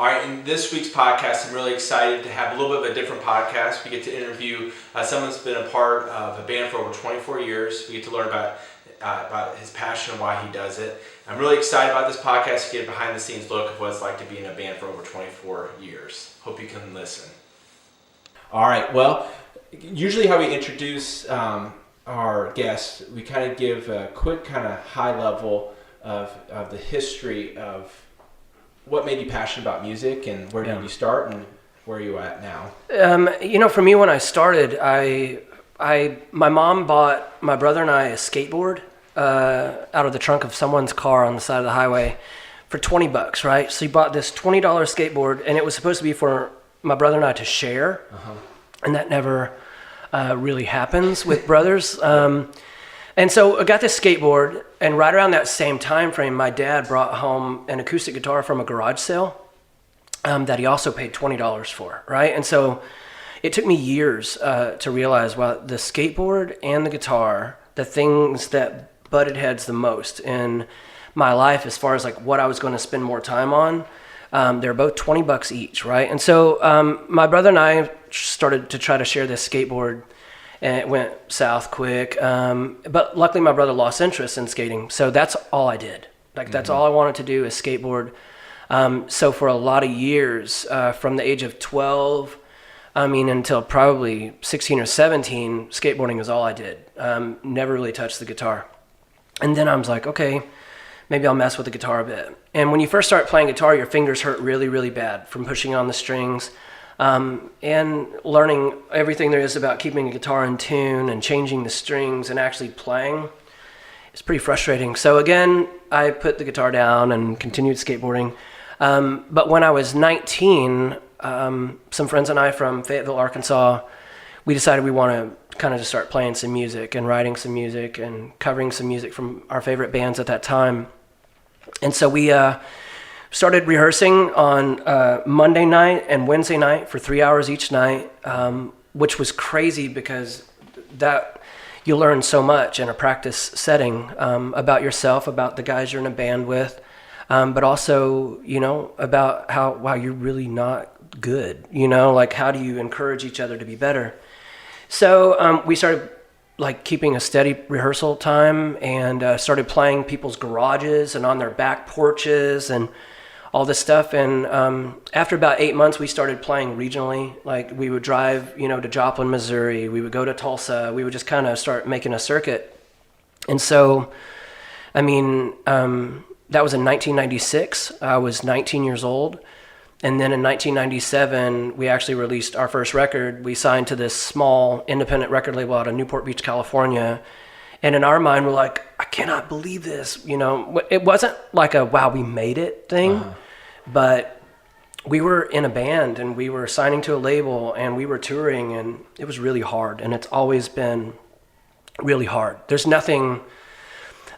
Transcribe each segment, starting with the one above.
All right, in this week's podcast, I'm really excited to have a little bit of a different podcast. We get to interview someone that's been a part of a band for over 24 years. We get to learn about his passion and why he does it. I'm really excited about this podcast to get a behind-the-scenes look of what it's like to be in a band for over 24 years. Hope you can listen. All right, well, usually how we introduce our guests, we kind of give a quick kind of high level of the history of what made you passionate about music, and where did you start, and where are you at now? For me, when I started, my mom bought my brother and I a skateboard out of the trunk of someone's car on the side of the highway for $20, right? So he bought this $20 skateboard, and it was supposed to be for my brother and I to share, and that never really happens with brothers. And so I got this skateboard, and right around that same time frame, my dad brought home an acoustic guitar from a garage sale that he also paid $20 for, right? And so it took me years to realize, well, the skateboard and the guitar, the things that butted heads the most in my life as far as like what I was going to spend more time on, they're both $20 each, right? And so my brother and I started to try to share this skateboard, and it went south quick. But luckily my brother lost interest in skating. So that's all I did. That's all I wanted to do is skateboard. So for a lot of years, from the age of 12, until probably 16 or 17, skateboarding was all I did. Never really touched the guitar. And then I was like, okay, maybe I'll mess with the guitar a bit. And when you first start playing guitar, your fingers hurt really, really bad from pushing on the strings. And learning everything there is about keeping a guitar in tune and changing the strings and actually playing is pretty frustrating. So again, I put the guitar down and continued skateboarding. But when I was 19, some friends and I from Fayetteville, Arkansas, we decided we want to kind of just start playing some music and writing some music and covering some music from our favorite bands at that time. And so we started rehearsing on Monday night and Wednesday night for 3 hours each night, which was crazy because that you learn so much in a practice setting about yourself, about the guys you're in a band with, but also, about how you're really not good, like how do you encourage each other to be better? So we started keeping a steady rehearsal time and started playing people's garages and on their back porches and all this stuff. And after about 8 months, we started playing regionally. Like we would drive, to Joplin, Missouri. We would go to Tulsa. We would just kind of start making a circuit. And so, that was in 1996. I was 19 years old. And then in 1997, we actually released our first record. We signed to this small independent record label out of Newport Beach, California. And in our mind, we're like, I cannot believe this. It wasn't like a, wow, we made it thing, but we were in a band and we were signing to a label and we were touring, and it was really hard. And it's always been really hard. There's nothing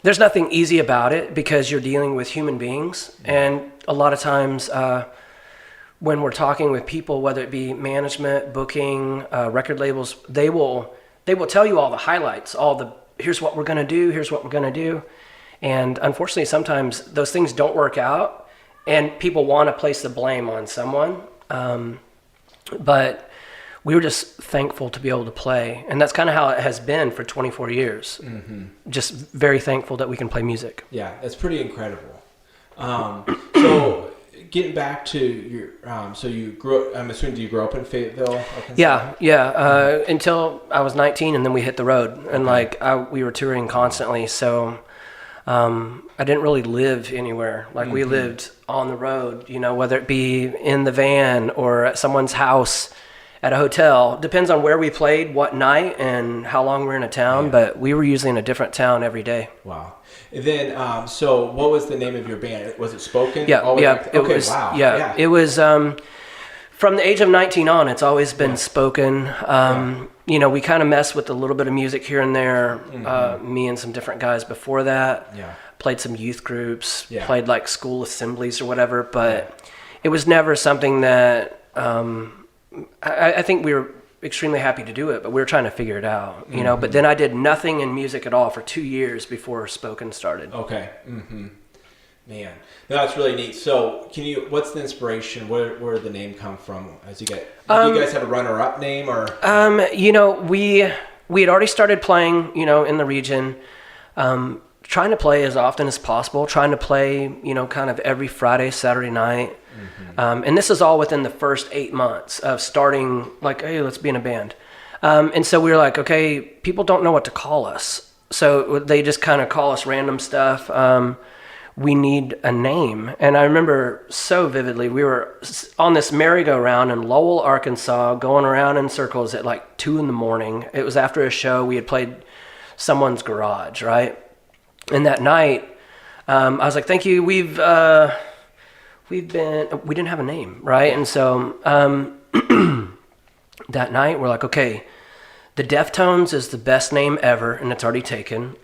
easy about it because you're dealing with human beings. And a lot of times, when we're talking with people, whether it be management, booking, record labels, they will tell you all the highlights, here's what we're going to do, here's what we're going to do. And unfortunately, sometimes those things don't work out and people want to place the blame on someone. But we were just thankful to be able to play. And that's kind of how it has been for 24 years. Mm-hmm. Just very thankful that we can play music. Yeah, that's pretty incredible. So getting back to your, so you grew up, I'm assuming, do you grow up in Fayetteville, Arkansas? Yeah. Until I was 19, and then we hit the road, and we were touring constantly. So I didn't really live anywhere. We lived on the road, whether it be in the van or at someone's house, at a hotel. Depends on where we played, what night, and how long we're in a town. Yeah. But we were usually in a different town every day. Wow. And then, so what was the name of your band? Was it Spoken? Yeah. Wow. Yeah. It was from the age of 19 on. It's always been Spoken. We kind of messed with a little bit of music here and there. Me and some different guys before that. Yeah. Played some youth groups. Yeah. Played school assemblies or whatever. But it was never something that. I think we were extremely happy to do it, but we were trying to figure it out, But then I did nothing in music at all for 2 years before Spoken started. Okay. Mm-hmm. Man, no, that's really neat. So, what's the inspiration? Where did the name come from? Do you guys have a runner-up name or? We had already started playing, in the region, trying to play as often as possible, trying to play, kind of every Friday, Saturday night. Mm-hmm. And this is all within the first 8 months of starting, like, hey, let's be in a band. And so we were like, okay, people don't know what to call us. So they just kind of call us random stuff. We need a name. And I remember so vividly, we were on this merry-go-round in Lowell, Arkansas, going around in circles at like 2 a.m. It was after a show. We had played someone's garage, right? And that night, I was like, thank you. We didn't have a name, right? And so that night, we're like, okay, the Deftones is the best name ever, and it's already taken.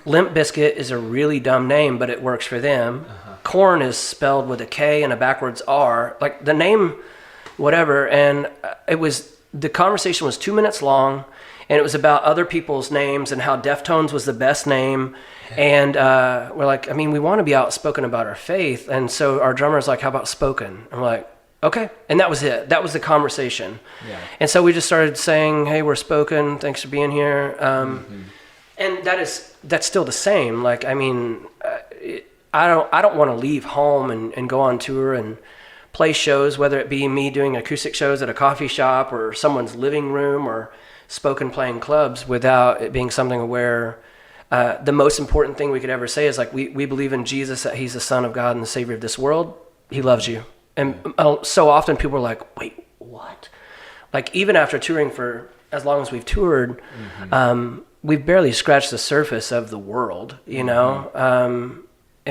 Limp Bizkit is a really dumb name, but it works for them. Korn is spelled with a K and a backwards R. Like, the name, whatever. And the conversation was 2 minutes long, and it was about other people's names and how Deftones was the best name. And we're like, we want to be outspoken about our faith. And so our drummer's like, how about spoken? And we're like, okay. And that was it. That was the conversation. Yeah. And so we just started saying, hey, we're spoken. Thanks for being here. And that's still the same. Like, I don't want to leave home and go on tour and play shows, whether it be me doing acoustic shows at a coffee shop or someone's living room or spoken playing clubs, without it being something where the most important thing we could ever say is like, we believe in Jesus, that he's the Son of God and the Savior of this world. He loves you. And so often people are like, wait, what? Like, even after touring for as long as we've toured, we've barely scratched the surface of the world, and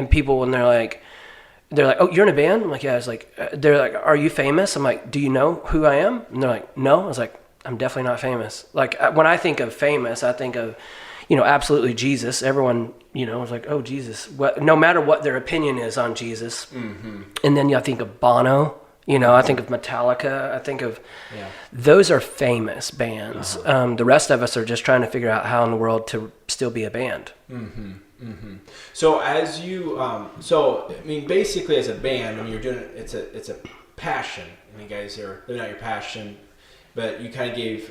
people, when they're like, oh, you're in a band? I'm like, yeah. I was like, they're like, are you famous? I'm like, do you know who I am? And they're like, no. I was like, I'm definitely not famous. Like, when I think of famous, I think of, absolutely Jesus. Everyone, was like, oh, Jesus. No matter what their opinion is on Jesus. Mm-hmm. And then I think of Bono. I think of Metallica. I think of those are famous bands. The rest of us are just trying to figure out how in the world to still be a band. Mm-hmm. Mm-hmm. So as you, basically as a band, you're doing it's a passion. You guys are living out your passion, but you kind of gave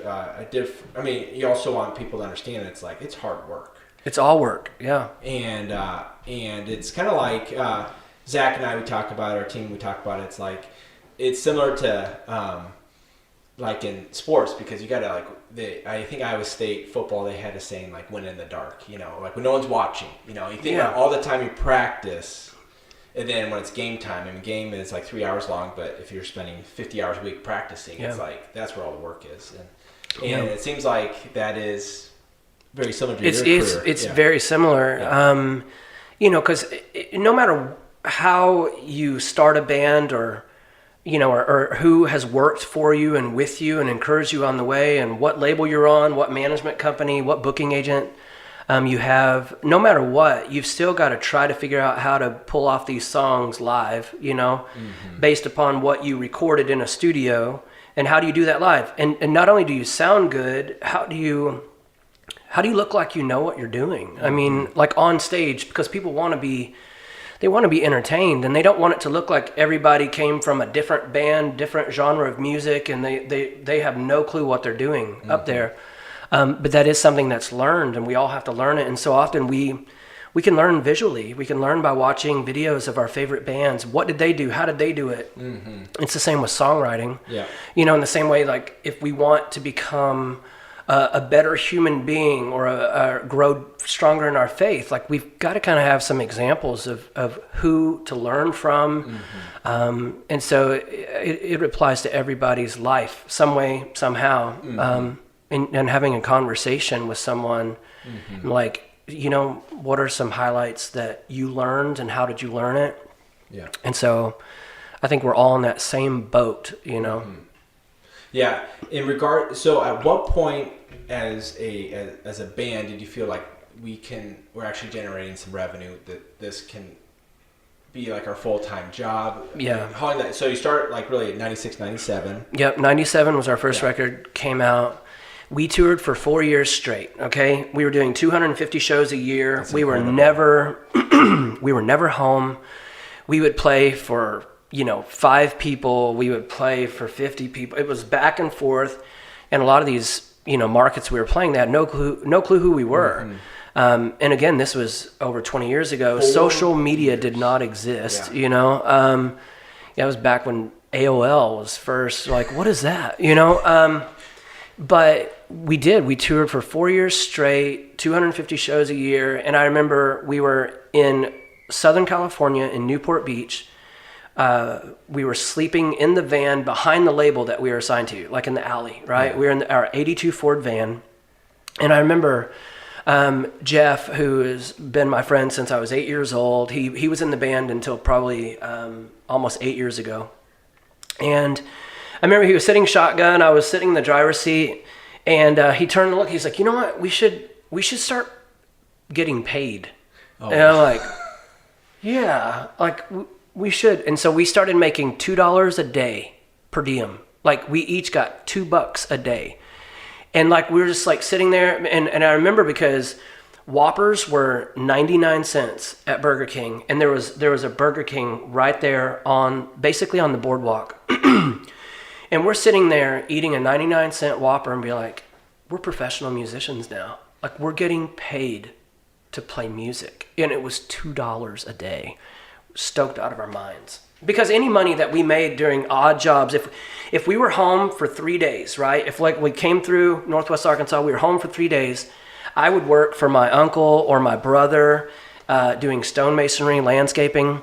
you also want people to understand it's like it's hard work. It's all work, yeah. And it's kind of like Zach and I, we talk about our team. We talk about it. It's like. It's similar to, like in sports, because you gotta I think Iowa State football, they had a saying like win in the dark, like when no one's watching, you think about all the time you practice, and then when it's game time, game is like 3 hours long, but if you're spending 50 hours a week practicing, it's like, that's where all the work is. And it seems like that is very similar to your career. It's very similar, because no matter how you start a band or who has worked for you and with you and encouraged you on the way, and what label you're on, what management company, what booking agent you have, no matter what, you've still got to try to figure out how to pull off these songs live, based upon what you recorded in a studio, and how do you do that live? And not only do you sound good, how do you look like you know what you're doing? Like on stage, because people want to be entertained, and they don't want it to look like everybody came from a different band, different genre of music, and they have no clue what they're doing up there. But that is something that's learned, and we all have to learn it. And so often we can learn visually. We can learn by watching videos of our favorite bands. What did they do? How did they do it? Mm-hmm. It's the same with songwriting. Yeah. In the same way, like if we want to become a better human being or grow stronger in our faith, like we've got to kind of have some examples of who to learn from. Mm-hmm. And so it applies to everybody's life some way, somehow. Mm-hmm. And having a conversation with someone, mm-hmm. like, what are some highlights that you learned and how did you learn it? Yeah. And so I think we're all in that same boat, Mm-hmm. Yeah. So at what point as a band did you feel like we're actually generating some revenue, that this can be like our full-time job? Yeah. So you start like really at 96, 97. Yep. 97 was our first record, came out. We toured for 4 years straight. Okay, we were doing 250 shows a year. That's we incredible. were never home. We would play for 5 people. We would play for 50 people. It was back and forth, and a lot of these markets we were playing, they had no clue who we were. And again, this was over 20 years ago. Social media did not exist. It was back when AOL was first. Like, what is that? But we toured for 4 years straight, 250 shows a year. And I remember we were in Southern California in Newport Beach. We were sleeping in the van behind the label that we were assigned to, like in the alley, right? Yeah. We were in our 82 Ford van. And I remember Jeff, who has been my friend since I was 8 years old, he was in the band until probably almost 8 years ago. And I remember he was sitting shotgun. I was sitting in the driver's seat, and he turned and looked. He's like, "You know what? We should start getting paid." Oh. And I'm like, "Yeah, like we should." And so we started making $2 a day per diem. Like we each got $2 a day, and like we were just like sitting there. And I remember because Whoppers were 99 cents at Burger King, and there was a Burger King right there basically on the boardwalk. And we're sitting there eating a 99-cent Whopper and be like, we're professional musicians now. Like, we're getting paid to play music. And it was $2 a day. Stoked out of our minds. Because any money that we made during odd jobs, if we were home for 3 days, right? If like we came through Northwest Arkansas, we were home for 3 days, I would work for my uncle or my brother doing stonemasonry, landscaping.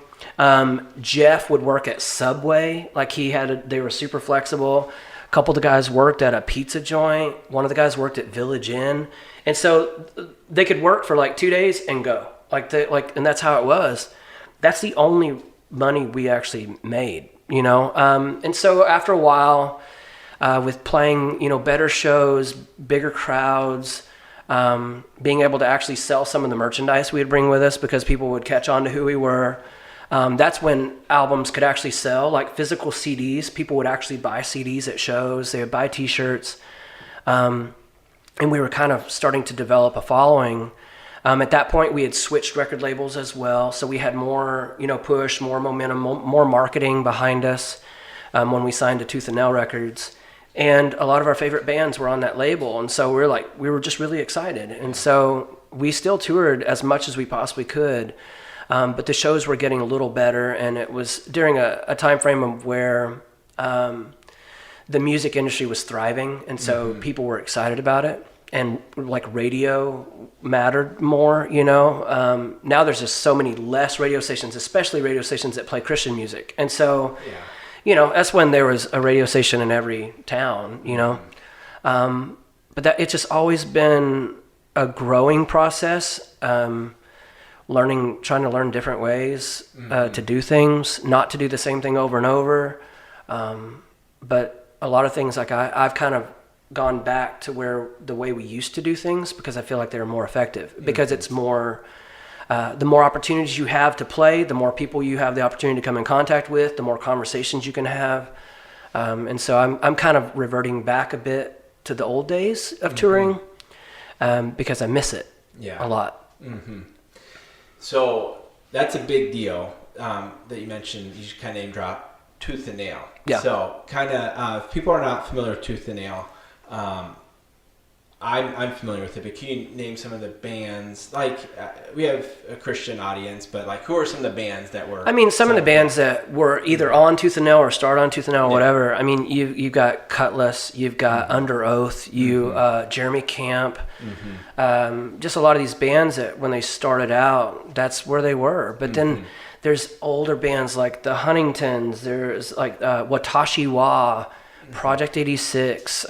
Jeff would work at Subway. Like they were super flexible. A couple of the guys worked at a pizza joint. One of the guys worked at Village Inn. And so they could work for like 2 days and go. And that's how it was. That's the only money we actually made, And so after a while, with playing, better shows, bigger crowds, being able to actually sell some of the merchandise we would bring with us because people would catch on to who we were. That's when albums could actually sell, like physical CDs. People would actually buy CDs at shows. They would buy T-shirts. And we were kind of starting to develop a following. At that point, we had switched record labels as well. So we had more, push, more momentum, more marketing behind us when we signed to Tooth and Nail Records. And a lot of our favorite bands were on that label. And so we were just really excited. And so we still toured as much as we possibly could. But the shows were getting a little better, and it was during a time frame of where the music industry was thriving, and so people were excited about it, and like radio mattered more, Now there's just so many less radio stations, especially radio stations that play Christian music, and so, that's when there was a radio station in every town, But it's just always been a growing process. Trying to learn different ways to do things, not to do the same thing over and over. But a lot of things, like I've kind of gone back to the way we used to do things because I feel like they're more effective. Because it's more, the more opportunities you have to play, the more people you have the opportunity to come in contact with, the more conversations you can have. And so I'm kind of reverting back a bit to the old days of touring because I miss it a lot. Mm-hmm. So that's a big deal that you mentioned. You kind of name drop Tooth and Nail. Yeah. So kind of, if people are not familiar with Tooth and Nail, I'm familiar with it, but can you name some of the bands? Like, we have a Christian audience, but like, who are some of the bands that were? I mean, some of the bands that were either on Tooth and Nail or started on Tooth and Nail or whatever. I mean, you've got Cutlass, you've got Under Oath, Jeremy Camp, just a lot of these bands that when they started out, that's where they were. But then there's older bands like the Huntingtons, there's like Watashi Wa, Project 86,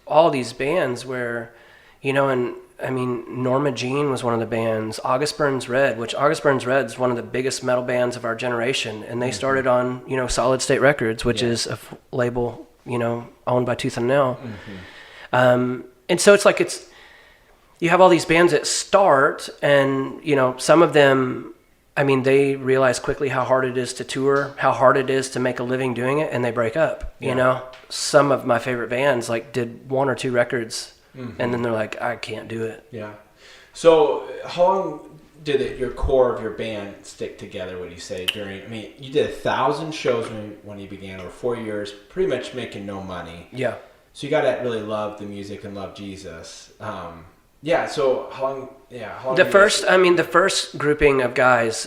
all these bands where, and I mean, Norma Jean was one of the bands, August Burns Red, which August Burns Red is one of the biggest metal bands of our generation. And they started on, Solid State Records, which is a label, owned by Tooth and Nail. And so it's like, you have all these bands that start and, some of them, I mean, they realize quickly how hard it is to tour, how hard it is to make a living doing it, and they break up. Some of my favorite bands like did 1 or 2 records And then they're like, I can't do it. Yeah. So how long did your core of your band stick together, would you say, you did 1,000 shows when you began, over 4 years, pretty much making no money. Yeah. So you got to really love the music and love Jesus. So how long the first grouping of guys,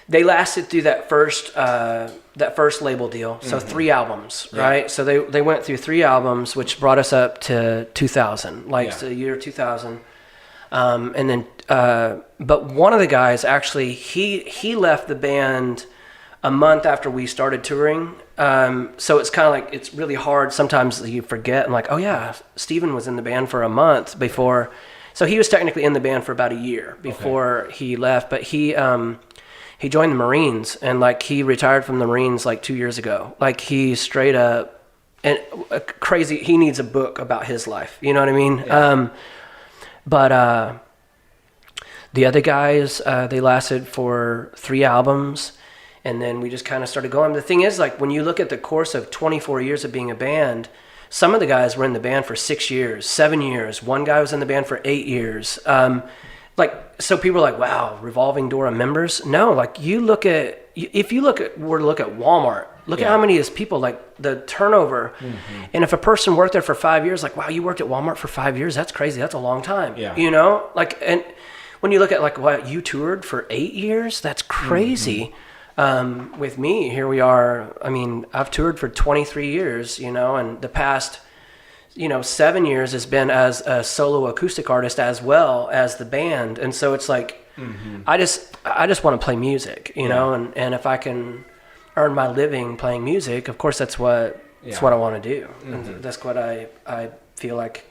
they lasted through that first label deal. So 3 albums, right? So they went through 3 albums, which brought us up to 2000, the year 2000. And then, but one of the guys actually, he left the band a month after we started touring. So it's kind of like, it's really hard. Sometimes you forget and like, oh yeah, Steven was in the band for a month before. So he was technically in the band for about a year before he left, but he joined the Marines, and like he retired from the Marines like 2 years ago. Like he straight up and crazy. He needs a book about his life. You know what I mean? Yeah. But the other guys, they lasted for 3 albums, and then we just kind of started going. The thing is, like, when you look at the course of 24 years of being a band, some of the guys were in the band for 6 years, 7 years. One guy was in the band for 8 years. So people are like, wow, revolving door of members. No, like if you look at Walmart, look at how many of these people, like the turnover. Mm-hmm. And if a person worked there for 5 years, like, wow, you worked at Walmart for 5 years. That's crazy. That's a long time. Yeah. You know, like, and when you look at like what you toured for 8 years, that's crazy. Mm-hmm. With me, here we are. I mean, I've toured for 23 years, you know, and the past, 7 years has been as a solo acoustic artist as well as the band. And so it's like, I just want to play music, you know, and if I can earn my living playing music, of course, that's what I want to do. Mm-hmm. And that's what I feel like,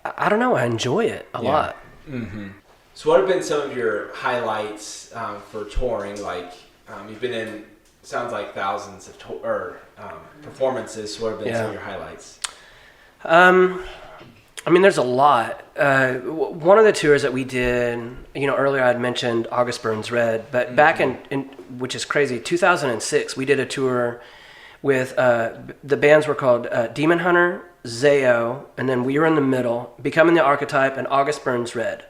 I don't know, I enjoy it a lot. Mm-hmm. So what have been some of your highlights for touring? Like, you've been in, sounds like thousands of performances. So what have been some of your highlights? I mean, there's a lot. One of the tours that we did, earlier I'd mentioned August Burns Red, but back in, which is crazy, 2006, we did a tour with, the bands were called Demon Hunter, Zayo, and then we were in the middle, Becoming the Archetype, and August Burns Red.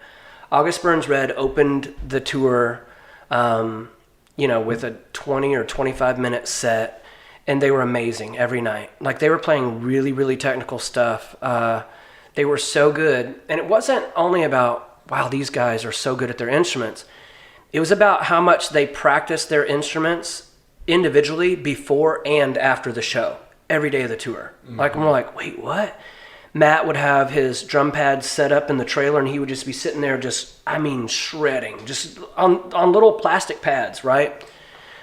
August Burns Red opened the tour, with a 20 or 25 minute set, and they were amazing every night. Like, they were playing really, really technical stuff. They were so good. And it wasn't only about, wow, these guys are so good at their instruments. It was about how much they practiced their instruments individually before and after the show, every day of the tour. Mm-hmm. Like, we're like, wait, what? Matt would have his drum pads set up in the trailer, and he would just be sitting there shredding, just on little plastic pads, right?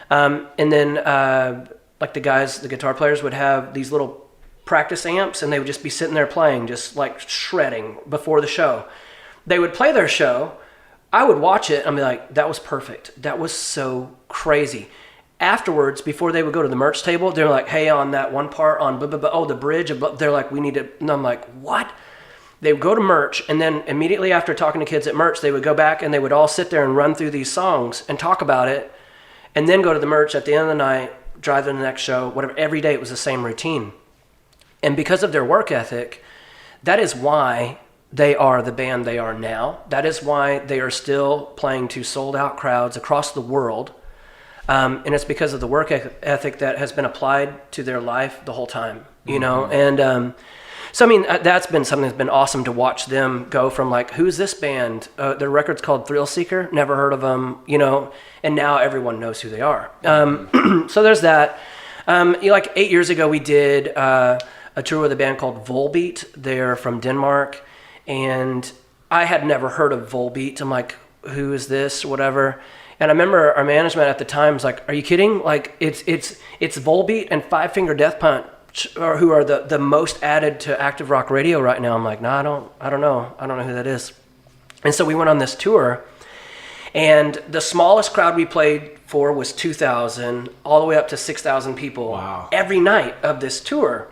And then the guitar players would have these little practice amps, and they would just be sitting there playing, just like shredding before the show. They would play their show. I would watch it and be like, that was perfect. That was so crazy. Afterwards, before they would go to the merch table, they're like, hey, on that one part on the bridge, they're like, we need to, and I'm like, what? They would go to merch, and then immediately after talking to kids at merch, they would go back and they would all sit there and run through these songs and talk about it, and then go to the merch at the end of the night, drive to the next show, whatever. Every day it was the same routine. And because of their work ethic, that is why they are the band they are now. That is why they are still playing to sold out crowds across the world. And it's because of the work ethic that has been applied to their life the whole time, you know? And so, I mean, that's been something that's been awesome to watch them go from like, who's this band? Their record's called Thrill Seeker, never heard of them, and now everyone knows who they are. So there's that. Like 8 years ago, we did a tour with a band called Volbeat. They're from Denmark, and I had never heard of Volbeat. I'm like, who is this, whatever. And I remember our management at the time was like, are you kidding? Like, it's Volbeat and Five Finger Death Punch, who are the most added to active rock radio right now. I'm like, no, I don't know who that is. And so we went on this tour, and the smallest crowd we played for was 2,000, all the way up to 6,000 people. Wow. Every night of this tour.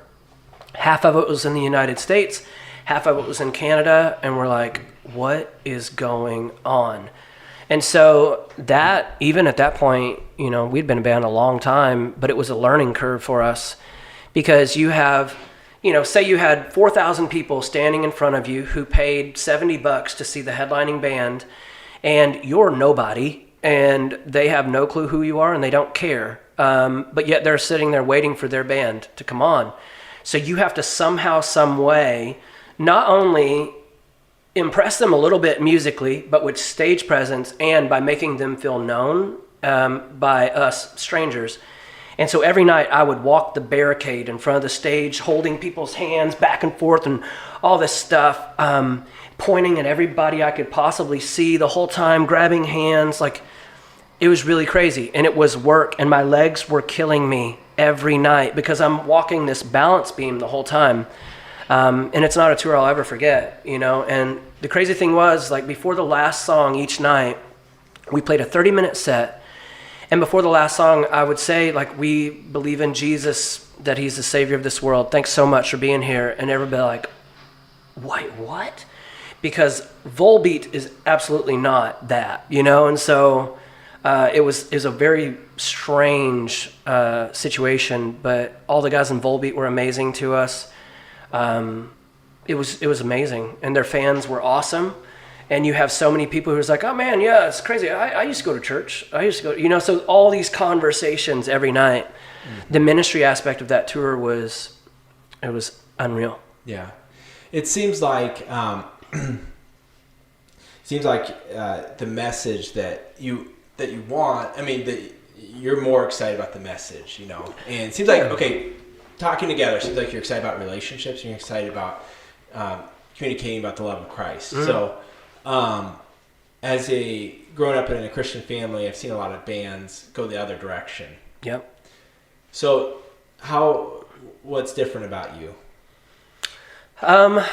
Half of it was in the United States, half of it was in Canada, and we're like, what is going on? And so that, even at that point, we'd been a band a long time, but it was a learning curve for us, because you have say you had 4,000 people standing in front of you who paid $70 to see the headlining band, and you're nobody, and they have no clue who you are, and they don't care. But yet they're sitting there waiting for their band to come on. So you have to somehow, some way, not only impress them a little bit musically, but with stage presence and by making them feel known by us strangers. And so every night I would walk the barricade in front of the stage, holding people's hands back and forth and all this stuff, pointing at everybody I could possibly see the whole time, grabbing hands. Like, it was really crazy. And it was work, and my legs were killing me every night because I'm walking this balance beam the whole time. And it's not a tour I'll ever forget, And the crazy thing was, like, before the last song each night, we played a 30-minute set. And before the last song, I would say, like, we believe in Jesus, that he's the savior of this world. Thanks so much for being here. And everybody like, wait, what? Because Volbeat is absolutely not that, And so it was a very strange situation, but all the guys in Volbeat were amazing to us. It was amazing, and their fans were awesome. And you have so many people who's like, oh man, yeah, it's crazy. I used to go to church. I used to go, so all these conversations every night. Mm-hmm. The ministry aspect of that tour was unreal. Yeah. It seems like, the message that you want, you're more excited about the message, and it seems like, okay, talking together, seems like you're excited about relationships, and you're excited about communicating about the love of Christ. Mm-hmm. So, as growing up in a Christian family, I've seen a lot of bands go the other direction. Yep. So, what's different about you? I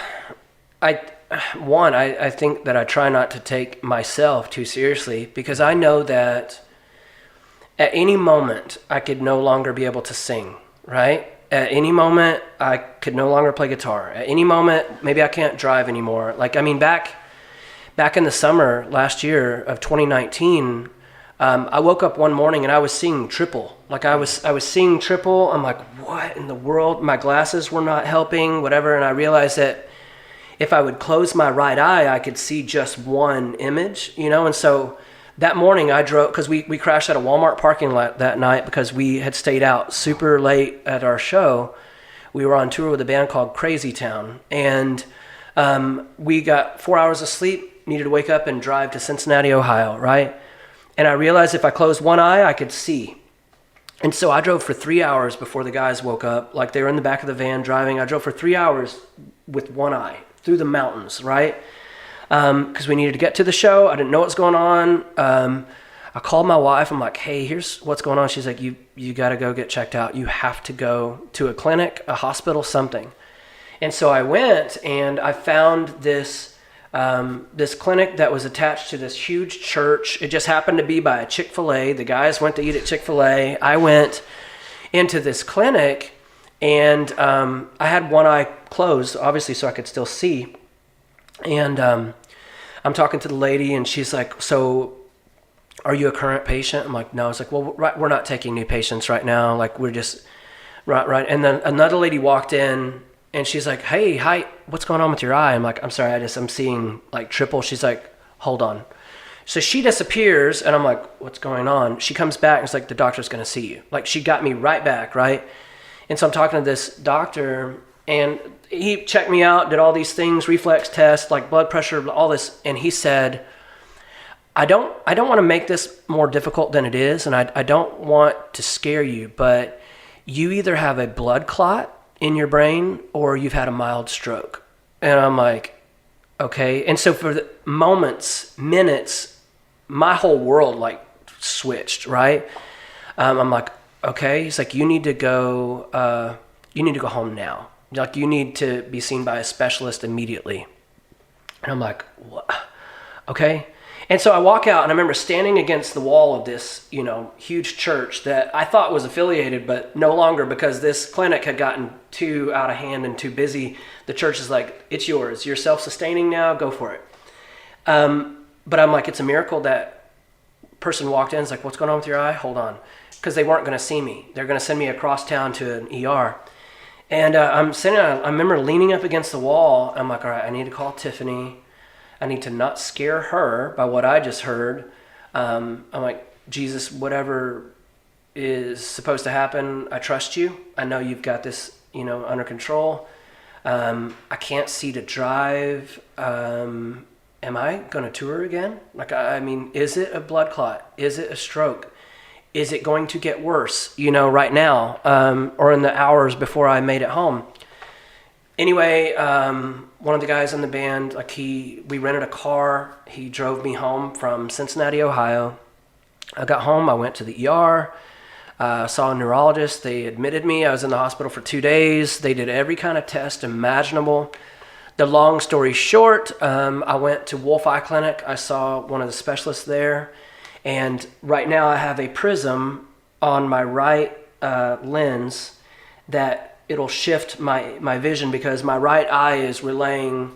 think that I try not to take myself too seriously, because I know that at any moment I could no longer be able to sing, right? At any moment I could no longer play guitar. At any moment, maybe I can't drive anymore. Back in the summer last year of 2019, I woke up one morning and I was seeing triple. Like I was seeing triple. I'm like, what in the world? My glasses were not helping, whatever. And I realized that if I would close my right eye, I could see just one image, And so that morning I drove, because we crashed at a Walmart parking lot that night because we had stayed out super late at our show. We were on tour with a band called Crazy Town. And we got 4 hours of sleep, needed to wake up and drive to Cincinnati, Ohio, right? And I realized if I closed one eye, I could see. And so I drove for 3 hours before the guys woke up. Like, they were in the back of the van driving. I drove for 3 hours with one eye through the mountains, right? Because we needed to get to the show. I didn't know what was going on. I called my wife. I'm like, hey, here's what's going on. She's like, you got to go get checked out. You have to go to a clinic, a hospital, something. And so I went, and I found this clinic that was attached to this huge church. It just happened to be by a Chick-fil-A. The guys went to eat at Chick-fil-A. I went into this clinic, and I had one eye closed, obviously, so I could still see. And I'm talking to the lady, and she's like, so are you a current patient? I'm like, no. I was like, well, we're not taking new patients right now. Like, we're just, right. And then another lady walked in, and she's like, hey, hi, what's going on with your eye? I'm like, I'm sorry, I'm seeing like triple. She's like, hold on. So she disappears, and I'm like, what's going on? She comes back, and it's like, the doctor's going to see you. Like, she got me right back, right? And so I'm talking to this doctor, and he checked me out, did all these things, reflex tests, like blood pressure, all this. And he said, I don't want to make this more difficult than it is, and I don't want to scare you, but you either have a blood clot in your brain or you've had a mild stroke. And I'm like, okay. And so for the minutes, my whole world like switched, right? I'm like, okay. He's like, you need to go home now. Like, you need to be seen by a specialist immediately. And I'm like, what? Okay. And so I walk out, and I remember standing against the wall of this, huge church that I thought was affiliated, but no longer, because this clinic had gotten too out of hand and too busy. The church is like, it's yours. You're self-sustaining now. Go for it. But I'm like, it's a miracle that person walked in. It's like, what's going on with your eye? Hold on. Because they weren't going to see me. They're going to send me across town to an ER. And I'm sitting. I remember leaning up against the wall. I'm like, all right, I need to call Tiffany. I need to not scare her by what I just heard. I'm like, Jesus, whatever is supposed to happen, I trust you. I know you've got this, under control. I can't see to drive. Am I going to tour again? Like, I mean, is it a blood clot? Is it a stroke? Is it going to get worse, right now, or in the hours before I made it home? Anyway, one of the guys in the band, we rented a car. He drove me home from Cincinnati, Ohio. I got home. I went to the ER. Saw a neurologist. They admitted me. I was in the hospital for 2 days. They did every kind of test imaginable. The long story short, I went to Wolf Eye Clinic. I saw one of the specialists there. And right now I have a prism on my right lens that it'll shift my vision because my right eye is relaying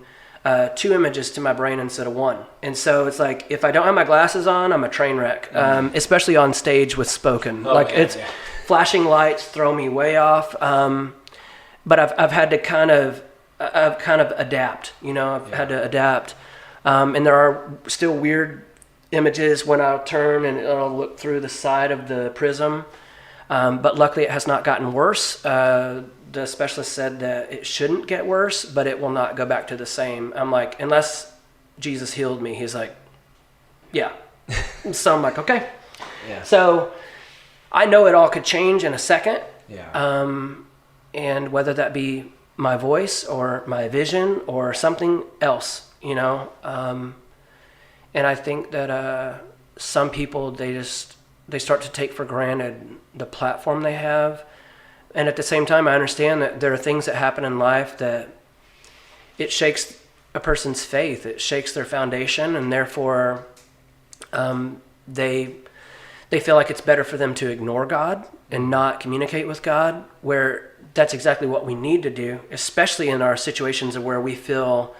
2 images to my brain instead of 1. And so it's like, if I don't have my glasses on, I'm a train wreck, especially on stage with spoken. Flashing lights throw me way off. But I've had to kind of adapt, I've had to adapt. And there are still weird images when I'll turn and it'll look through the side of the prism. But luckily it has not gotten worse. The specialist said that it shouldn't get worse, but it will not go back to the same. I'm like, unless Jesus healed me, he's like, yeah. So I'm like, okay. Yeah. So I know it all could change in a second. Yeah. And whether that be my voice or my vision or something else, and I think that some people, they start to take for granted the platform they have. And at the same time, I understand that there are things that happen in life that it shakes a person's faith. It shakes their foundation, and therefore they feel like it's better for them to ignore God and not communicate with God, where that's exactly what we need to do, especially in our situations of where we feel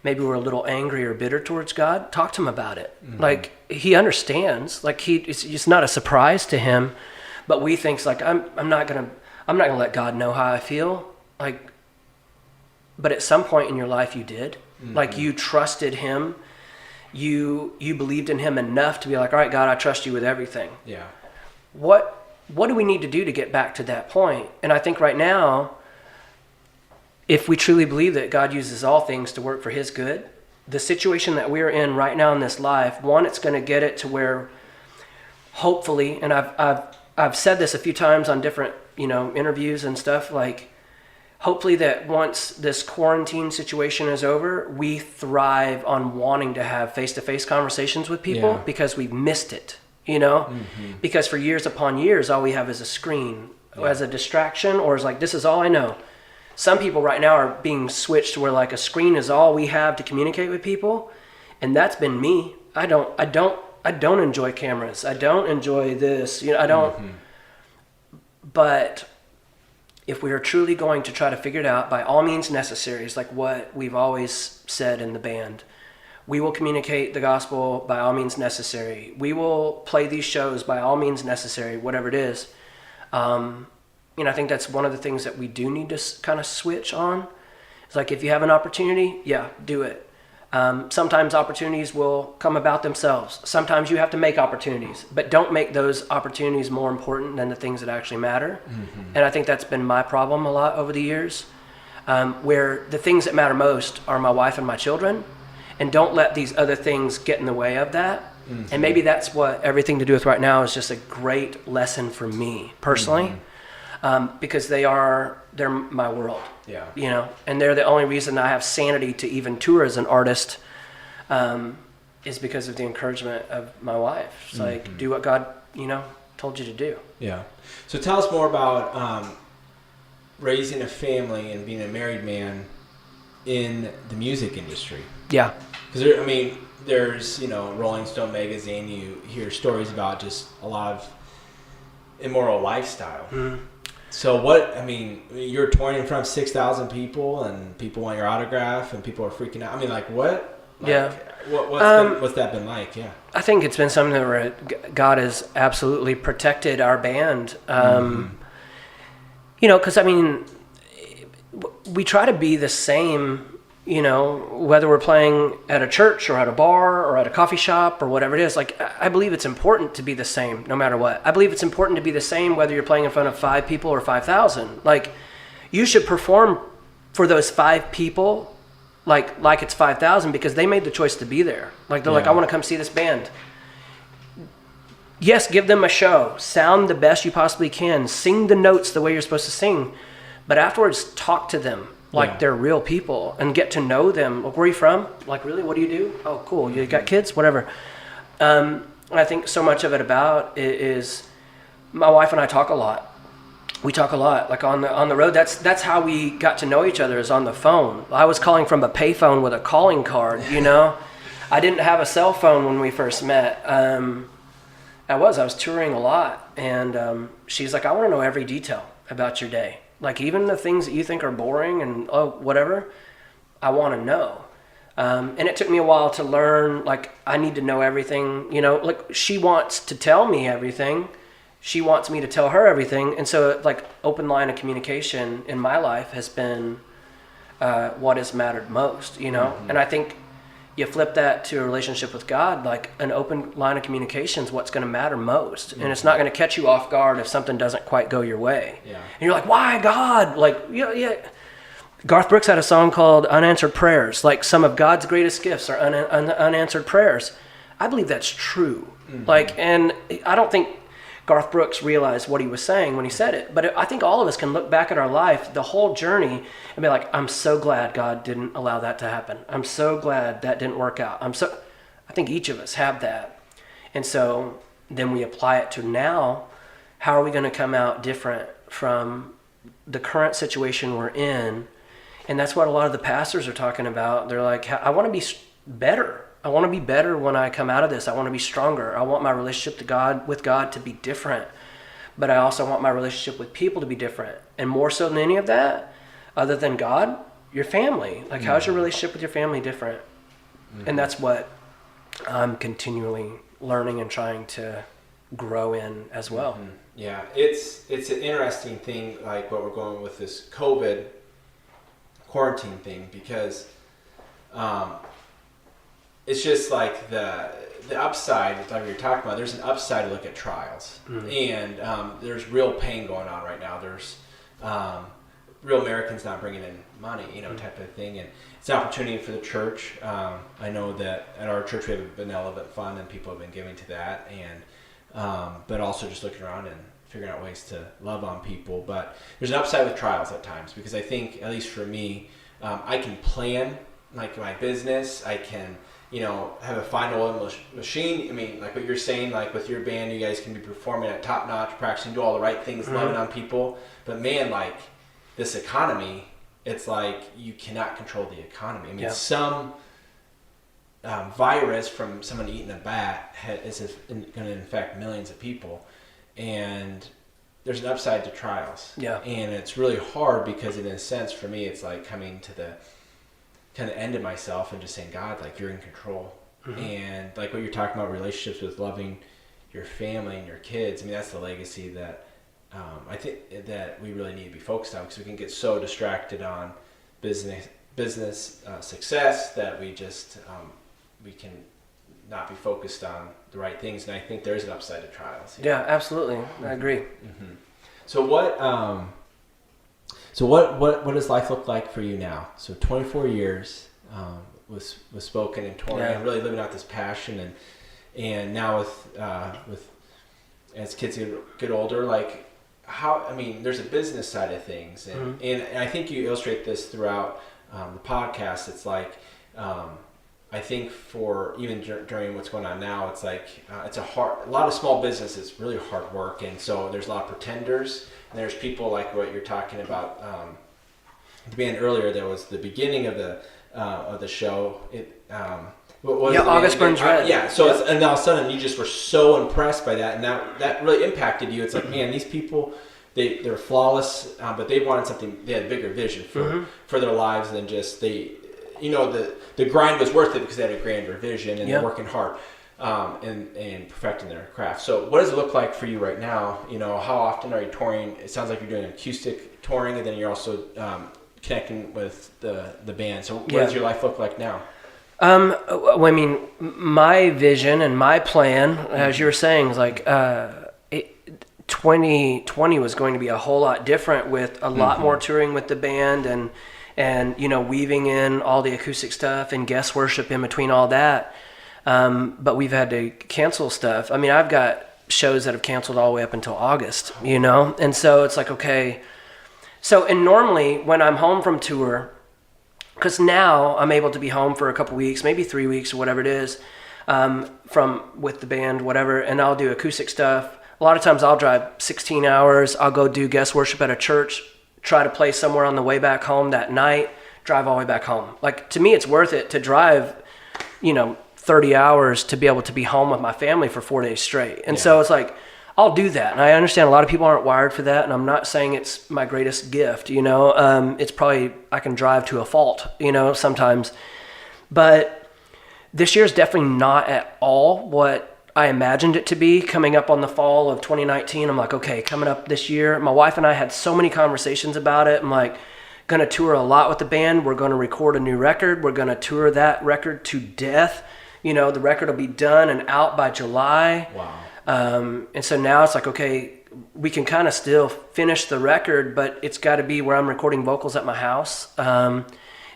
maybe we're a little angry or bitter towards God. Talk to him about it. Mm-hmm. Like, he understands. Like, it's not a surprise to him, but we think like, I'm not gonna let God know how I feel. Like, but at some point in your life you did. Mm-hmm. Like, you trusted him. You believed in him enough to be like, all right, God, I trust you with everything. Yeah. What do we need to do to get back to that point? And I think right now, if we truly believe that God uses all things to work for his good, the situation that we're in right now in this life, one, it's going to get it to where, hopefully, and I've said this a few times on different, interviews and stuff, like, hopefully that once this quarantine situation is over, we thrive on wanting to have face-to-face conversations with people because we've missed it, Mm-hmm. Because for years upon years, all we have is a screen as a distraction, or is like, this is all I know. Some people right now are being switched to where like a screen is all we have to communicate with people. And that's been me. I don't enjoy cameras. I don't enjoy this, I don't, mm-hmm. But if we are truly going to try to figure it out by all means necessary, it's like what we've always said in the band. We will communicate the gospel by all means necessary. We will play these shows by all means necessary, whatever it is. I think that's one of the things that we do need to kind of switch on. It's like, if you have an opportunity, do it. Sometimes opportunities will come about themselves. Sometimes you have to make opportunities, but don't make those opportunities more important than the things that actually matter. Mm-hmm. And I think that's been my problem a lot over the years, where the things that matter most are my wife and my children, and don't let these other things get in the way of that. Mm-hmm. And maybe that's what Everything to Do with right now is, just a great lesson for me personally. Mm-hmm. Because they're my world, and they're the only reason I have sanity to even tour as an artist, is because of the encouragement of my wife. It's like, do what God, told you to do. Yeah. So tell us more about raising a family and being a married man in the music industry. Yeah. Because there's Rolling Stone magazine, you hear stories about just a lot of immoral lifestyle. Mm-hmm. So you're touring in front of 6,000 people, and people want your autograph, and people are freaking out. What? What's that been like? Yeah. I think it's been something where God has absolutely protected our band. Because we try to be the same, you know, whether we're playing at a church or at a bar or at a coffee shop or whatever it is. Like, I believe it's important to be the same no matter what. I believe it's important to be the same whether you're playing in front of 5 people or 5,000. Like, you should perform for those 5 people like it's 5,000 because they made the choice to be there. Like, they're like, I want to come see this band. Yes, give them a show. Sound the best you possibly can. Sing the notes the way you're supposed to sing. But afterwards, talk to them like they're real people and get to know them. Like, where are you from? Like, really? What do you do? Oh, cool. You got kids? Whatever. I think so much of it about is my wife and I talk a lot. We talk a lot, like on the road. That's how we got to know each other, is on the phone. I was calling from a payphone with a calling card, you know. I didn't have a cell phone when we first met. I was touring a lot, and she's like, I want to know every detail about your day. Like, even the things that you think are boring and whatever, I want to know. And it took me a while to learn, like, I need to know everything, you know. Like, she wants to tell me everything. She wants me to tell her everything. And so, like, open line of communication in my life has been what has mattered most, you know. Mm-hmm. And I think you flip that to a relationship with God, like, an open line of communication is what's going to matter most. Mm-hmm. And it's not going to catch you off guard if something doesn't quite go your way. Yeah. And you're like, why, God? Like, yeah. Garth Brooks had a song called Unanswered Prayers. Like, some of God's greatest gifts are unanswered prayers. I believe that's true. Mm-hmm. Like, and I don't think Garth Brooks realized what he was saying when he said it. But I think all of us can look back at our life, the whole journey, and be like, I'm so glad God didn't allow that to happen. I'm so glad that didn't work out. I think each of us have that. And so then we apply it to now. How are we going to come out different from the current situation we're in? And that's what a lot of the pastors are talking about. They're like, I want to be better. I want to be better when I come out of this. I want to be stronger. I want my relationship with God to be different. But I also want my relationship with people to be different. And more so than any of that, other than God, your family. Like, how's your relationship with your family different? Mm-hmm. And that's what I'm continually learning and trying to grow in as well. Mm-hmm. Yeah, it's an interesting thing, like what we're going with this COVID quarantine thing, because it's just like the upside, like you're talking about, there's an upside to look at trials. Mm-hmm. And there's real pain going on right now. There's real Americans not bringing in money, you know, type of thing. And it's an opportunity for the church. I know that at our church we have a benevolent fund and people have been giving to that. And but also just looking around and figuring out ways to love on people. But there's an upside with trials at times, because I think, at least for me, I can plan like my business. I can, you know, have a fine oil machine. I mean, like what you're saying, like with your band, you guys can be performing at top notch, practicing, do all the right things, mm-hmm. loving on people. But man, like this economy, it's like you cannot control the economy. I mean, some virus from someone eating a bat is going to infect millions of people. And there's an upside to trials. Yeah. And it's really hard because, in a sense, for me, it's like coming to the kind of end of myself and just saying, God, like, you're in control. Mm-hmm. And like what you're talking about, relationships with loving your family and your kids. I mean, that's the legacy that I think that we really need to be focused on, because we can get so distracted on business success that we just we can not be focused on the right things. And I think there's an upside to trials. Yeah, absolutely. I agree. Mm-hmm. So what does life look like for you now? So 24 years was spoken and touring, and really living out this passion, and now with as kids get older, like how, I mean, there's a business side of things, and, mm-hmm. and I think you illustrate this throughout the podcast. It's like I think for even during what's going on now, it's like it's a lot of small business is really hard work, and so there's a lot of pretenders, and there's people like what you're talking about. The band earlier, there was the beginning of the show. What was August Burns Red. Yeah, so and all of a sudden you just were so impressed by that, and that really impacted you. It's like, man, these people, they're flawless, but they wanted something. They had a bigger vision for their lives than just the grind was worth it because they had a grander vision, and they're working hard and perfecting their craft. So what does it look like for you right now? You know, how often are you touring? It sounds like you're doing acoustic touring, and then you're also connecting with the band. So what Yeah. does your life look like now? Well, I mean, my vision and my plan, as you were saying, is like 2020 was going to be a whole lot different with a lot more touring with the band and you know, weaving in all the acoustic stuff and guest worship in between all that. But we've had to cancel stuff. I mean, I've got shows that have canceled all the way up until August, you know? And so it's like, okay. So, and normally when I'm home from tour, because now I'm able to be home for a couple weeks, maybe 3 weeks or whatever it is, with the band, whatever, and I'll do acoustic stuff. A lot of times I'll drive 16 hours. I'll go do guest worship at a church, try to play somewhere on the way back home that night, drive all the way back home. Like, to me, it's worth it to drive, you know, 30 hours to be able to be home with my family for 4 days straight. And so it's like, I'll do that. And I understand a lot of people aren't wired for that. And I'm not saying it's my greatest gift, you know. It's probably, I can drive to a fault, you know, sometimes. But this year is definitely not at all what I imagined it to be. Coming up on the fall of 2019, I'm like, okay, coming up this year, my wife and I had so many conversations about it. I'm like, going to tour a lot with the band. We're going to record a new record. We're going to tour that record to death. You know, the record will be done and out by July. Wow. And so now it's like, okay, we can kind of still finish the record, but it's got to be where I'm recording vocals at my house, and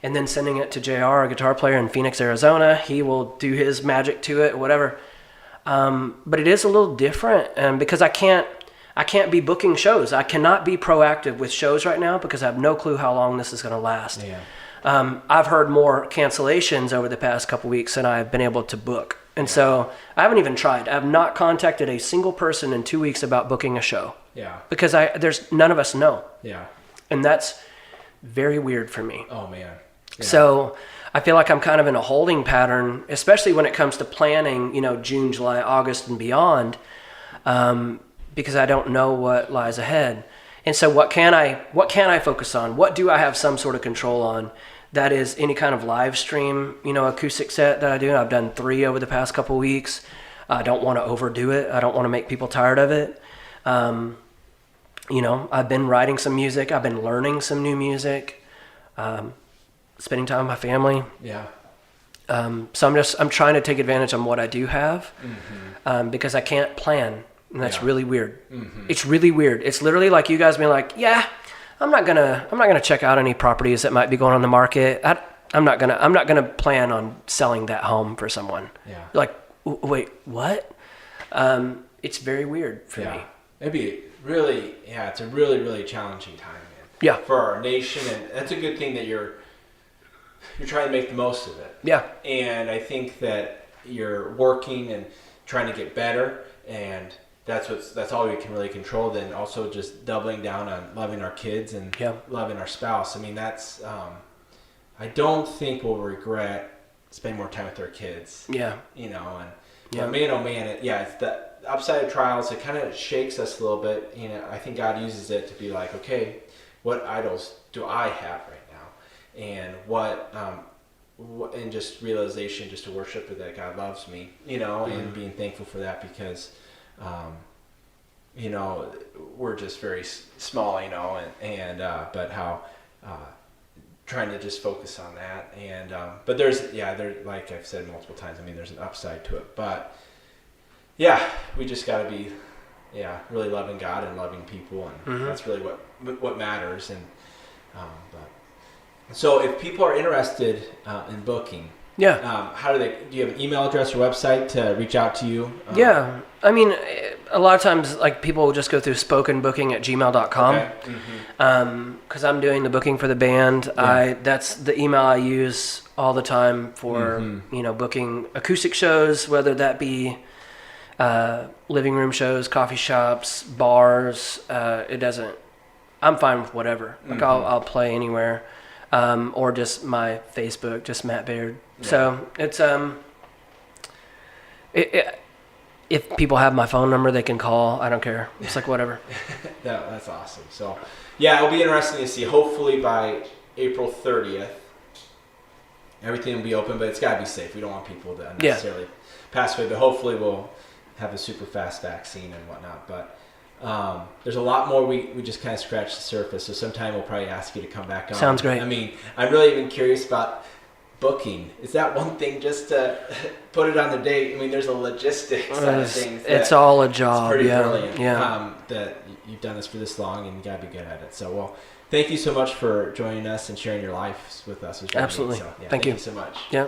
then sending it to JR, a guitar player in Phoenix, Arizona. He will do his magic to it, whatever. But it is a little different, because I can't be booking shows. I cannot be proactive with shows right now because I have no clue how long this is going to last. Yeah. I've heard more cancellations over the past couple weeks than I've been able to book. And so I haven't even tried. I have not contacted a single person in 2 weeks about booking a show. Yeah. Because there's none of us know. Yeah. And that's very weird for me. Oh, man. Yeah. So I feel like I'm kind of in a holding pattern, especially when it comes to planning, you know, June, July, August, and beyond, because I don't know what lies ahead. And so what can I focus on? What do I have some sort of control on? That is any kind of live stream, you know, acoustic set that I do. I've done 3 over the past couple of weeks. I don't want to overdo it. I don't want to make people tired of it. You know, I've been writing some music. I've been learning some new music, spending time with my family. Yeah. So I'm trying to take advantage of what I do have, because I can't plan. And that's really weird. It's really weird. It's literally like you guys being like, yeah, I'm not gonna check out any properties that might be going on the market. I'm not gonna plan on selling that home for someone. Yeah. Like, wait, what? It's very weird for me. Maybe really, it's a really, really challenging time, man. Yeah. For our nation, and that's a good thing that you're trying to make the most of it. Yeah. And I think that you're working and trying to get better, and that's all we can really control. Then also just doubling down on loving our kids and loving our spouse. I mean, that's I don't think we'll regret spending more time with our kids. Yeah. You know, and but man, oh man, it's the upside of trials. It kind of shakes us a little bit. You know, I think God uses it to be like, okay, what idols do I have right now, and what and just realization, just to worship that God loves me. You know, and being thankful for that because. You know, we're just very small, you know, and but how trying to just focus on that, and but there like I've said multiple times, I mean, there's an upside to it, but we just got to be really loving God and loving people, and that's really what matters, and but so if people are interested in booking. How do you have an email address or website to reach out to you? I mean, a lot of times, like, people will just go through spokenbooking@gmail.com. Okay. Because I'm doing the booking for the band. That's the email I use all the time for, you know, booking acoustic shows, whether that be living room shows, coffee shops, bars. I'm fine with whatever. Like, I'll play anywhere. Or just my Facebook, just Matt Baird. So it's if people have my phone number, they can call. I don't care. It's like whatever. That's awesome. So it'll be interesting to see. Hopefully by April 30th, everything will be open, but it's got to be safe. We don't want people to unnecessarily pass away. But hopefully we'll have a super fast vaccine and whatnot. But there's a lot more we just kind of scratched the surface. So sometime we'll probably ask you to come back on. Sounds great. I mean, I'm really even curious about booking. Is that one thing just to put it on the date? I mean, there's a logistics side of things. It's all a job. It's pretty yeah. brilliant. Yeah. That you've done this for this long and you got to be good at it. So, well, thank you so much for joining us and sharing your life with us. It was really Absolutely. neat. So, Thank you so much. Yeah.